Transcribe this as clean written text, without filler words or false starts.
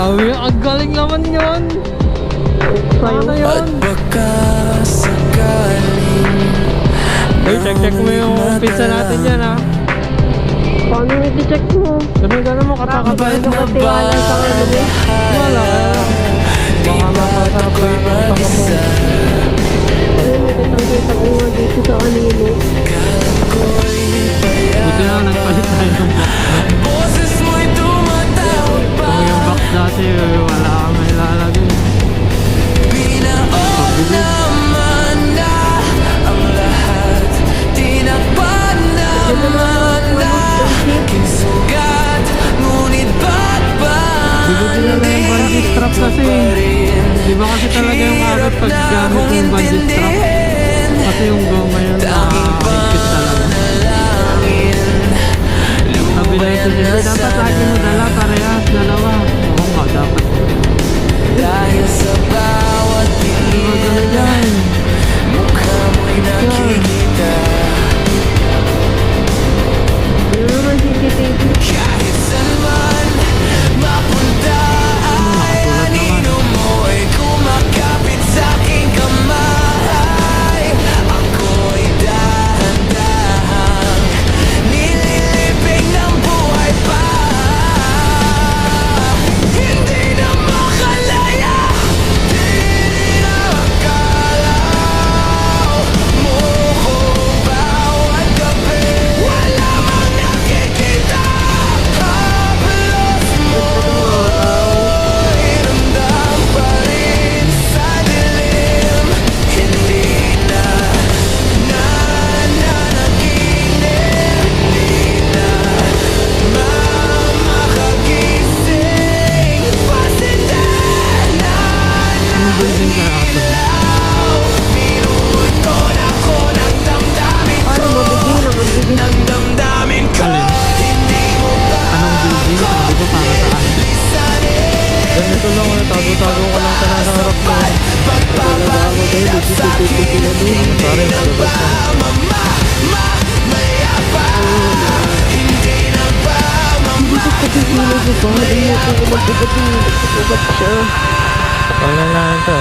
Grabe, ang galing naman yun. Sana yun. Hey, check mo yung pizza natin dyan ha. Paano i-check mo? Ganun mo, katakabayan Bakit mo. ka tiwala sa kanila? Wala, baka mapasarap lang ang taka mo. Ay, may kitang-kita ko nga dito sa kanino. Buti na, nagpalit tayo ng box. Kung yung box dati, wala kang ilalagay. Bibuti na lang yung bungee strap kasi. Di ba kasi talaga yung agad pag gamit yung bungee strap? Kasi yung goma yun, higpit talaga. Sabi na ito sila, dapat lagi mo dala parehas, dalawa. Oo nga, dapat. Dahil sa bawat Di ba gano'n yan? mukha mo'y nakikita. Ano naman CCTV? Kahit saan man mapunta ay anino mo'y kumakapit sa aking kamay. Ako'y dahan-dahang nililibing ng buhay pa. Hindi na makalaya, di na makalaw mo ko bawat gabi. Wala mang nakikita, haplos mo'y ramdam pa rin sa dilim. Hindi na nananaginip, hindi na makagising. Pasindan na Yung building ka ako. minuto na ko ng damdamin ko. Paano mabigyan ang magbigyan? Ng damdamin ko, Alin? hindi mo ba Anong building? Sabi ko para saan? Ganito lang, tago-tago ko lang sa nasa harap mo. Talaga ako dahil CCTV sila dun. Sorry, malabas na. Hindi ko kasi sila ko ba? Hindi ko magpapatid. Nagpapagod siya. Wala na ito.